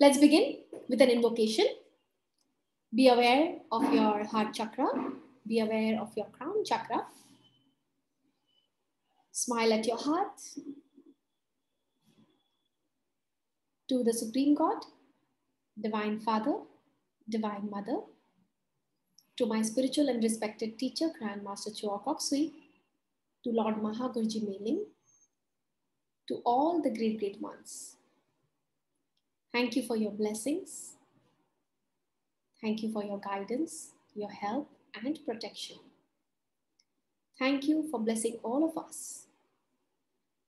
Let's begin with an invocation. Be aware of your heart chakra. Be aware of your crown chakra. Smile at your heart. To the Supreme God, Divine Father, Divine Mother, to my spiritual and respected teacher, Grandmaster Choa Kok Sui, to Lord Maha Gurji Meling, to all the great ones. Thank you for your blessings. Thank you for your guidance, your help, and protection. Thank you for blessing all of us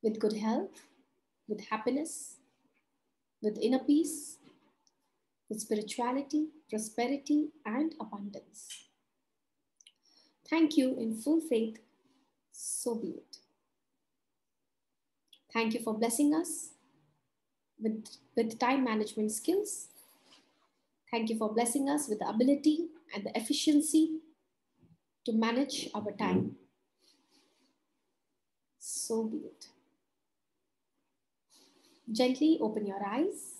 with good health, with happiness, with inner peace, with spirituality, prosperity, and abundance. Thank you in full faith. So be it. Thank you for blessing us with time management skills. Thank you for blessing us with the ability and the efficiency to manage our time. So be it. Gently open your eyes.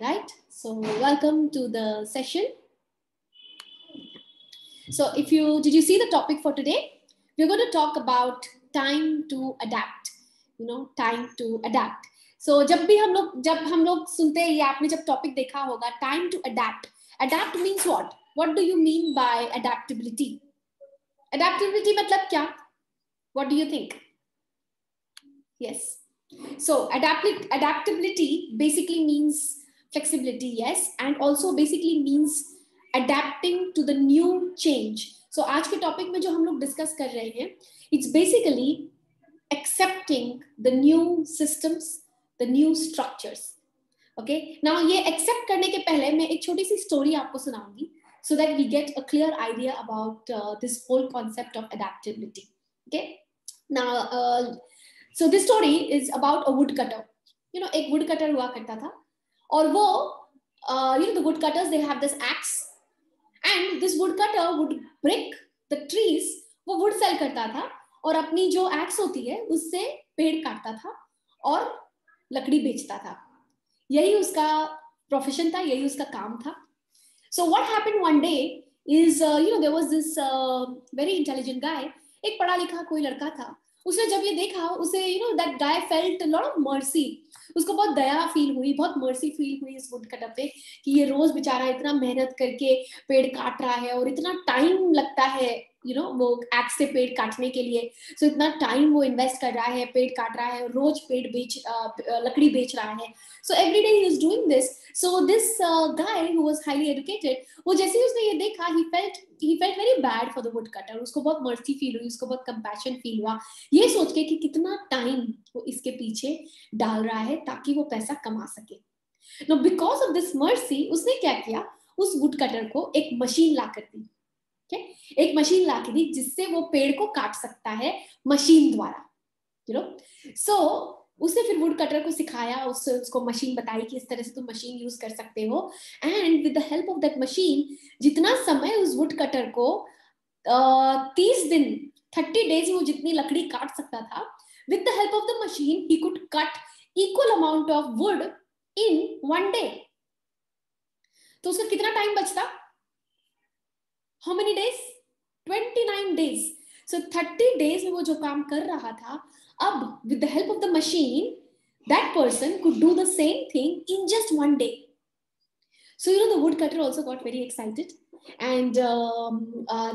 Right? So welcome to the session. So did you see the topic for today? We're going to talk about time to adapt. Time to adapt. So जब हम लोग सुनते हैं, ये आपने जब topic देखा होगा, time to adapt. Adapt means what? What do you mean by adaptability? Adaptability मतलब क्या? What do you think? Yes. So adaptability basically means flexibility, yes, and also basically means adapting to the new change. So आज के topic में जो हम लोग discuss कर रहे हैं, it's basically accepting the new systems, the new structures. Okay. Now ये accept करने के पहले मैं एक छोटी सी स्टोरी आपको सुनाऊंगी, so that we get a clear idea about this whole concept of adaptability. Okay. Now so this story is about a woodcutter. एक woodcutter हुआ करता था, और वो the woodcutters, they have this axe, and this woodcutter would break the trees. वो wood sell करता था और अपनी जो axe होती है उससे पेड़ काटता था और लकड़ी बेचता था. यही उसका प्रोफेशन था, यही उसका काम था. So what happened one day is there was this very intelligent guy. एक पढ़ा लिखा कोई लड़का था. उसने जब ये देखा, उसे that guy felt a lot of mercy. उसको बहुत दया फील हुई, बहुत मर्सी फील हुई इस वुडकटर पे कि ये रोज बेचारा इतना मेहनत करके पेड़ काट रहा है और इतना टाइम लगता है वो एक्स से पेड़ काटने के लिए. सो इतना टाइम वो इन्वेस्ट कर रहा है, पेड़ काट रहा है, रोज लकड़ी बेच रहा है. So every day he is doing this. So this guy who was highly educated, वो जैसे ही उसने ये देखा, he felt very bad for the woodcutter. उसको बहुत मर्सी फील हुई, उसको बहुत कंपैशन फील हुआ, ये सोच के कि कितना टाइम वो इसके पीछे डाल रहा है ताकि वो पैसा कमा सके. No because of this mercy उसने क्या किया, उस वुडकटर को एक मशीन ला कर दी. एक मशीन ला के दी जिससे वो पेड़ को काट सकता है मशीन द्वारा. सो उसने फिर वुड कटर को सिखाया, उसको मशीन बताई कि इस तरह से तुम मशीन यूज कर सकते हो. And with the help of that machine, जितना समय उस वुड कटर को 30 दिन 30 डेज में वो जितनी लकड़ी काट सकता था, with the help of the machine he could cut equal amount of would in 1 day. तो उसका कितना टाइम बचता? How many days? 29 days. So 30 days में वो जो काम कर रहा था, अब with the help of the machine, that person could do the same thing in just 1 day. So the woodcutter also got very excited, and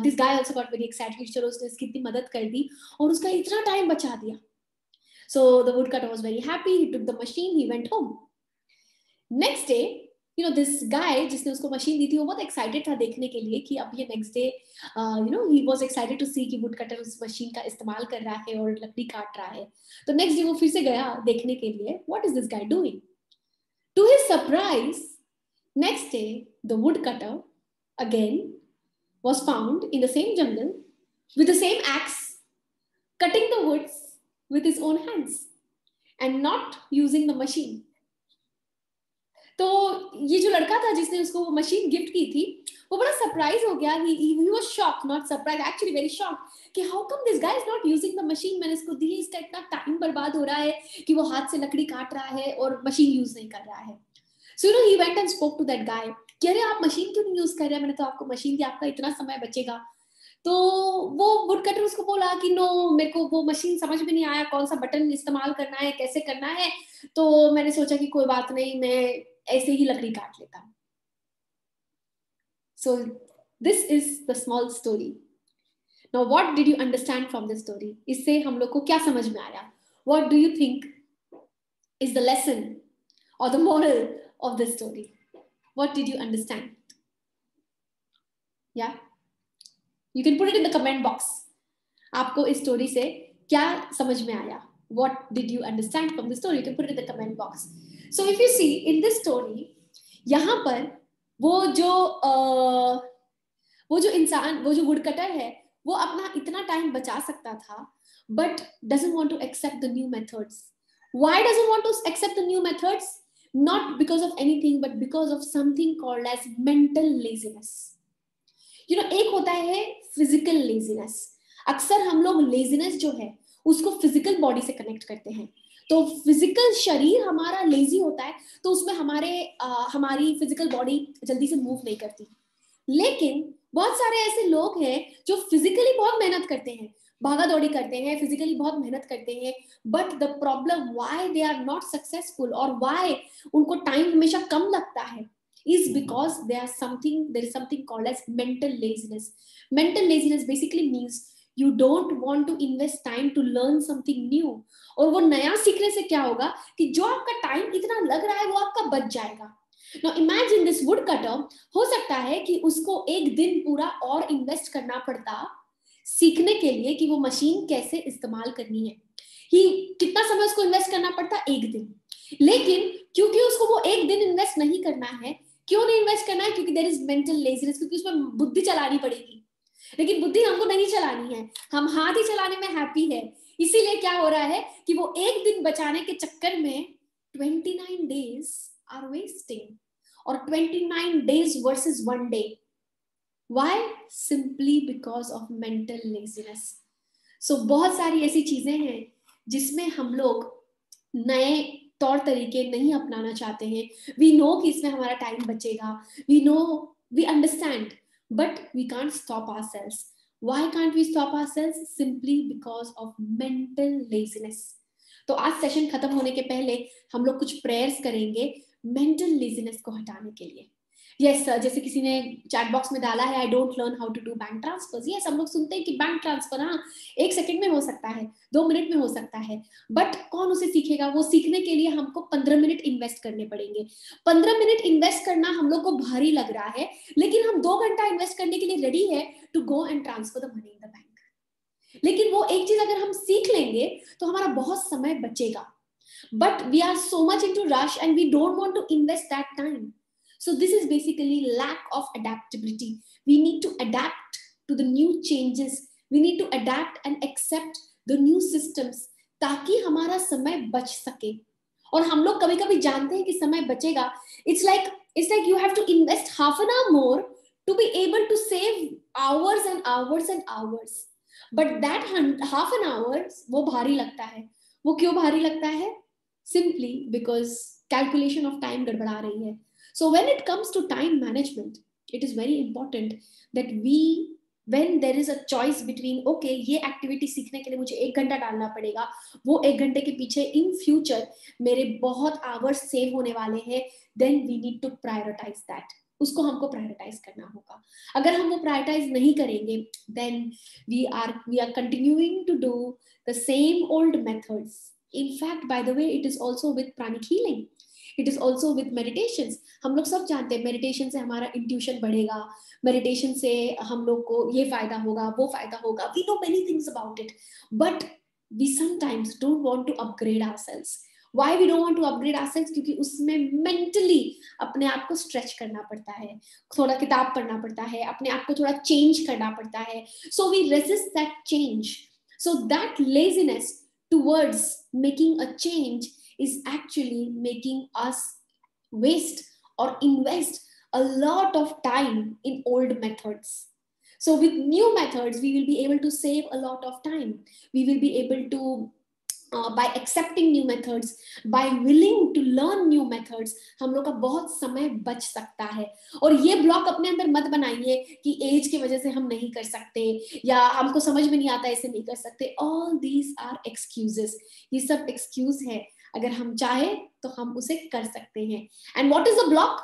this guy also got very excited कि चलो उसने इसकी इतनी मदद कर दी और उसका इतना टाइम बचा दिया. So the woodcutter was very happy. He took the machine, he went home. Next day, this guy जिसने उसको मशीन दी थी, वो बहुत एक्साइटेड था देखने के लिए कि अब ये next day he was excited to see कि वुडकटर उस मशीन का इस्तेमाल कर रहा है और लकड़ी काट रहा है. तो नेक्स्ट डे वो फिर से गया देखने के लिए, what is this guy doing? To his surprise, next day the woodcutter again was found in the same jungle with the same axe, cutting the woods with his own hands and not using the machine. तो ये जो लड़का था जिसने उसको वो machine gift की थी, वो बड़ा सरप्राइज हो गया, he was shocked, not surprised, actually very shocked कि how come this guy is not using the machine, मैंने इसको दी, इसका इतना टाइम बर्बाद हो रहा है कि वो हाथ से लकड़ी काट रहा है और मशीन यूज नहीं कर रहा है. So you know he went and spoke to that guy कि अरे आप मशीन क्यों नहीं यूज कर रहे हैं, मैंने तो आपको मशीन दी, आपका इतना समय बचेगा. तो वो वुड कटर उसको बोला कि नो, मेरे को वो मशीन समझ में नहीं आया, कौन सा बटन इस्तेमाल करना है, कैसे करना है, तो मैंने सोचा कि कोई बात नहीं, मैं ऐसे ही लकड़ी काट लेता हूँ. So this is the small story. Now what did you understand from this story? इससे हम लोग को क्या समझ में आया? What do you think is the lesson or the moral of this story? What did you understand? Yeah, you can put it in the comment box. आपको इस स्टोरी से क्या समझ में आया? What did you understand from the story? You can put it in the comment box. So if you see in this story, यहाँ पर वो जो इंसान, वो जो वुड कटर है, वो अपना इतना टाइम बचा सकता था, but doesn't want to accept the new methods. Why doesn't want to accept the new methods? Not because of anything, but because of something called as mental laziness. You know, एक होता है physical laziness. अक्सर हम लोग laziness जो है उसको physical body से कनेक्ट करते हैं. तो फिजिकल शरीर हमारा लेजी होता है, तो उसमें हमारी फिजिकल बॉडी जल्दी से मूव नहीं करती. लेकिन बहुत सारे ऐसे लोग हैं जो फिजिकली बहुत मेहनत करते हैं, भागा दौड़ी करते हैं, फिजिकली बहुत मेहनत करते हैं, but the problem why they are not successful और व्हाई उनको टाइम हमेशा कम लगता है is because there is something called as mental laziness. Mental laziness basically means you don't want to invest time to learn something new. और वो नया सीखने से क्या होगा कि जो आपका टाइम इतना लग रहा है वो आपका बच जाएगा. Now imagine this woodcutter, हो सकता है कि उसको एक दिन पूरा और इन्वेस्ट करना पड़ता सीखने के लिए कि वो मशीन कैसे इस्तेमाल करनी है. कितना समय उसको इन्वेस्ट करना पड़ता? एक दिन. लेकिन क्योंकि उसको वो एक दिन इन्वेस्ट नहीं करना है, क्यों नहीं इन्वेस्ट करना है? क्योंकि देयर इज मेंटल लेजीनेस, क्योंकि उसमें बुद्धि चलानी पड़ेगी. लेकिन बुद्धि हमको नहीं चलानी है, हम हाथ ही चलाने में हैप्पी है. इसीलिए क्या हो रहा है कि वो एक दिन बचाने के चक्कर में 29 days आर वेस्टिंग, और 29 days versus 1 day. Why? Simply because of mental laziness. So बहुत सारी ऐसी चीजें हैं जिसमें हम लोग नए तौर तरीके नहीं अपनाना चाहते हैं. वी नो कि इसमें हमारा टाइम बचेगा, we know, we understand, but we can't stop ourselves. Why can't we stop ourselves? Simply because of mental laziness. तो आज सेशन खत्म होने के पहले हम लोग कुछ प्रेयर्स करेंगे मेंटल लेजीनेस को हटाने के लिए. यस सर, जैसे किसी ने चैट बॉक्स में डाला है, I don't learn how to do bank transfers. Yes, हम लोग सुनते हैं कि बैंक ट्रांसफर हाँ 1 सेकंड में हो सकता है, 2 मिनट में हो सकता है, बट कौन उसे सीखेगा? वो सीखने के लिए हमको 15 मिनट इन्वेस्ट करने पड़ेंगे. 15 मिनट इन्वेस्ट करना हम लोग को भारी लग रहा है, लेकिन हम 2 घंटा इन्वेस्ट करने के लिए रेडी है to go and transfer the money in the bank. लेकिन वो एक चीज अगर हम सीख लेंगे तो हमारा बहुत समय बचेगा. But we are so much into rush and we don't want to invest that time. So this is basically lack of adaptability. We need to adapt to the new changes. We need to adapt and accept the new systems ताकि हमारा समय बच सके. और हम लोग कभी कभी जानते हैं कि समय बचेगा. It's like you have to invest half an hour more to be able to save hours and hours and hours. But that half an hour वो भारी लगता है. वो क्यों भारी लगता है? Simply because calculation of time गड़बड़ा रही है. So when it comes to time management, it is very important that when there is a choice between okay ये एक्टिविटी सीखने के लिए मुझे 1 घंटा डालना पड़ेगा, वो 1 घंटे के पीछे इन फ्यूचर मेरे बहुत आवर्स सेव होने वाले हैं, then we need to prioritize that. उसको हमको प्रायोरिटाइज करना होगा. अगर हम वो प्रायोरिटाइज नहीं करेंगे, then we are continuing to do the same old methods. In fact, by the way, it is also with pranic healing. It is also with meditations. हम लोग सब जानते हैं मेडिटेशन से हमारा इंट्यूशन बढ़ेगा, मेडिटेशन से हम लोग को ये फायदा होगा, वो फायदा होगा. We know many things about it, but we sometimes don't want to upgrade ourselves. Why we don't want to upgrade ourselves? क्योंकि उसमें mentally अपने आप को stretch करना पड़ता है, थोड़ा किताब पढ़ना पड़ता है, अपने आप को थोड़ा change करना पड़ता है. So we resist that change. So that laziness towards making a change is actually making us waste or invest a lot of time in old methods. So with new methods, we will be able to save a lot of time. We will be able to by accepting new methods, by willing to learn new methods, हम लोग का बहुत समय बच सकता है. और ये ब्लॉक अपने अंदर मत बनाइए कि एज की वजह से हम नहीं कर सकते या हमको समझ में नहीं आता ऐसे नहीं कर सकते. All these are excuses. ये सब excuse है. अगर हम चाहे तो हम उसे कर सकते हैं. And what is the block?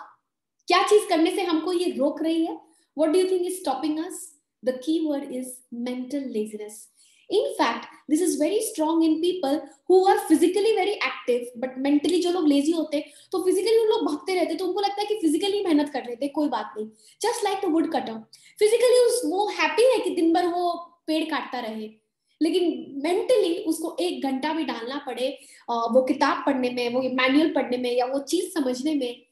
क्या चीज करने से हमको ये रोक रही है? What do you think is stopping us? The key word is mental laziness. In fact, this is very strong in people who are physically very active, but mentally जो लोग lazy होते हैं, तो physically उन लोग भागते रहते, तो उनको लगता है कि physically मेहनत कर रहे थे, कोई बात नहीं. Just like the woodcutter, physically वो happy है कि दिन भर वो पेड़ काटता रहे, लेकिन मेंटली उसको 1 घंटा भी डालना पड़े वो किताब पढ़ने में, वो मैनुअल पढ़ने में या वो चीज समझने में,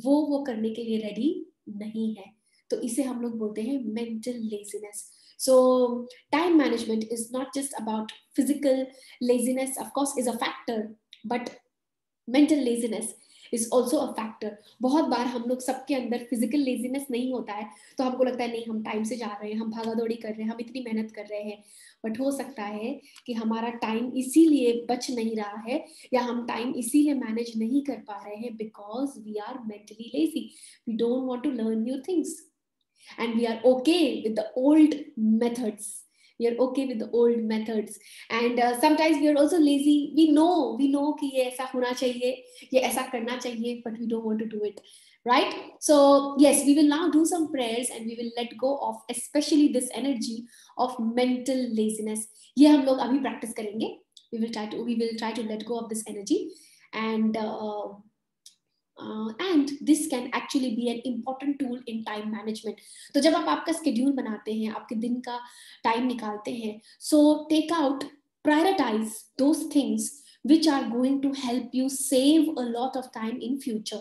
वो करने के लिए रेडी नहीं है. तो इसे हम लोग बोलते हैं mental laziness. So time management is not just about physical laziness, of course is a factor, but mental laziness is also a factor. बहुत बार हम लोग सबके अंदर physical laziness नहीं होता है, तो हमको लगता है नहीं हम टाइम से जा रहे हैं, हम भागा दौड़ी कर रहे हैं, हम इतनी मेहनत कर रहे हैं, बट हो सकता है कि हमारा टाइम इसीलिए बच नहीं रहा है या हम टाइम इसीलिए मैनेज नहीं कर पा रहे हैं because we are mentally lazy. We don't want to learn new things. And we are okay with the old methods. We are okay with the old methods. And sometimes we are also lazy. We know कि ये ऐसा होना चाहिए, ये ऐसा करना चाहिए, but we don't want to do it. Right? So yes, we will now do some prayers and we will let go of especially this energy of mental laziness. ये हम लोग अभी practice करेंगे. We will try to let go of this energy. And this can actually be an important tool in time management. तो जब आप आपका schedule बनाते हैं, आपके दिन का time निकालते हैं, so take out, prioritize those things which are going to help you save a lot of time in future.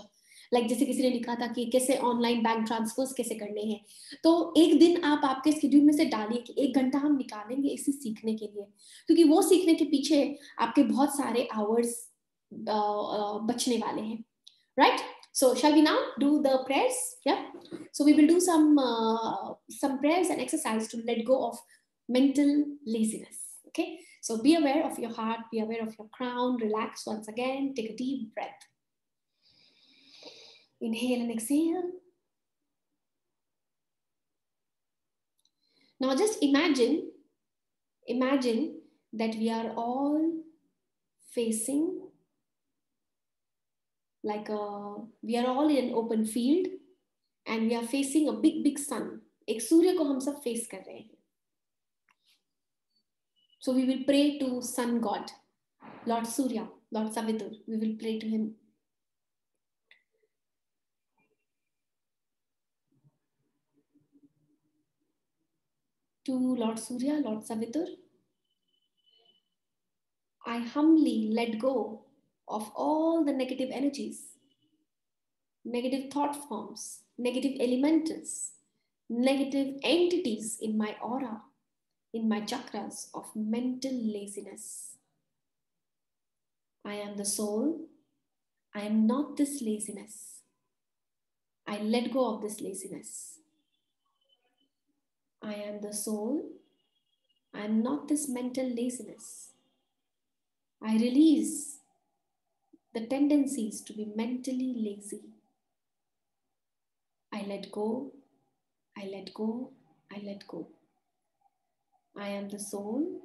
Like जैसे किसी ने लिखा था कि कैसे ऑनलाइन बैंक ट्रांसफर्स कैसे करने हैं, तो एक दिन आप आपके स्केड्यूल में से डालिए कि 1 घंटा हम निकालेंगे इसे सीखने के लिए, क्योंकि वो सीखने के पीछे आपके बहुत सारे आवर्स बचने वाले हैं. Right? So shall we now do the prayers? Yeah. So we will do some prayers and exercise to let go of mental laziness. Okay. So be aware of your heart, be aware of your crown, relax once again, take a deep breath. Inhale and exhale. Now just imagine that we are all facing we are all in an open field and we are facing a big sun. एक सूर्य को हम सब face कर रहे हैं. So we will pray to sun god, Lord Surya, Lord Savitur. We will pray to him. To Lord Surya, Lord Savitur, I humbly let go of all the negative energies, negative thought forms, negative elementals, negative entities in my aura, in my chakras of mental laziness. I am the soul. I am not this laziness. I let go of this laziness. I am the soul. I am not this mental laziness. I release the tendencies to be mentally lazy. I let go. I let go. I let go. I am the soul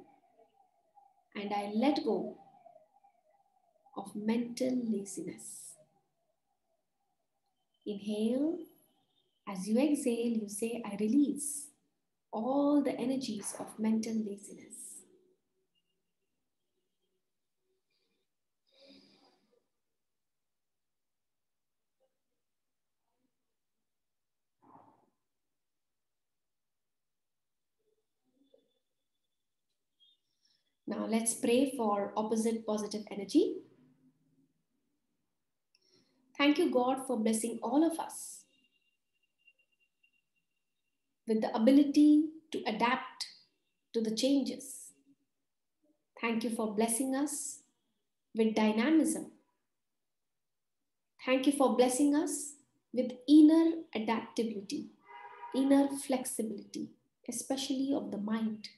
and I let go of mental laziness. Inhale. As you exhale, you say, I release all the energies of mental laziness. Now let's pray for opposite positive energy. Thank you, God, for blessing all of us with the ability to adapt to the changes. Thank you for blessing us with dynamism. Thank you for blessing us with inner adaptability, inner flexibility, especially of the mind.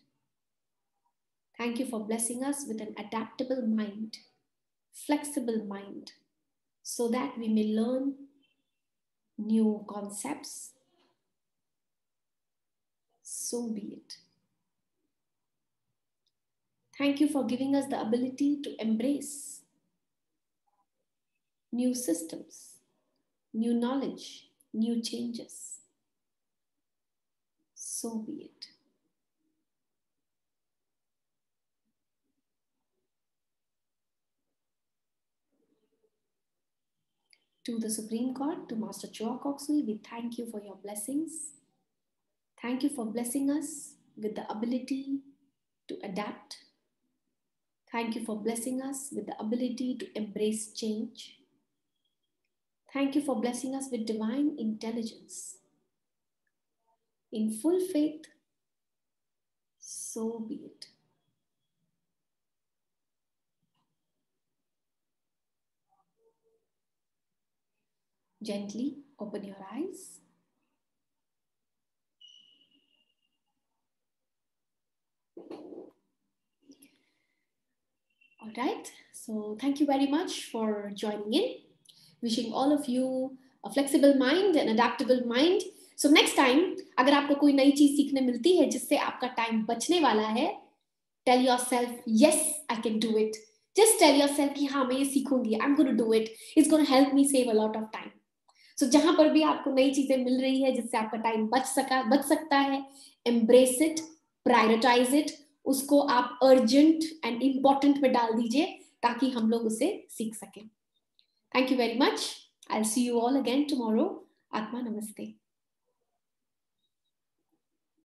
Thank you for blessing us with an adaptable mind, flexible mind, so that we may learn new concepts. So be it. Thank you for giving us the ability to embrace new systems, new knowledge, new changes. So be it. To the Supreme God, to Master Choa Kok Sui, we thank you for your blessings. Thank you for blessing us with the ability to adapt. Thank you for blessing us with the ability to embrace change. Thank you for blessing us with divine intelligence. In full faith, so be it. Gently open your eyes. All right, so thank you very much for joining in. Wishing all of you a flexible mind and adaptable mind. So next time, अगर आपको कोई नई चीज सीखने मिलती है जिससे आपका टाइम बचने वाला है, tell yourself, yes, I can do it. Just tell yourself कि हाँ मैं ये सीखूंगी, I'm going to do it. It's going to help me save a lot of time. So जहां पर भी आपको नई चीजें मिल रही है जिससे आपका टाइम बच सकता है, embrace it, prioritize it. उसको आप urgent and important में डाल दीजिए ताकि हम लोग उसे सीख सकें. Thank you very much. I'll see you all again tomorrow. Atma Namaste.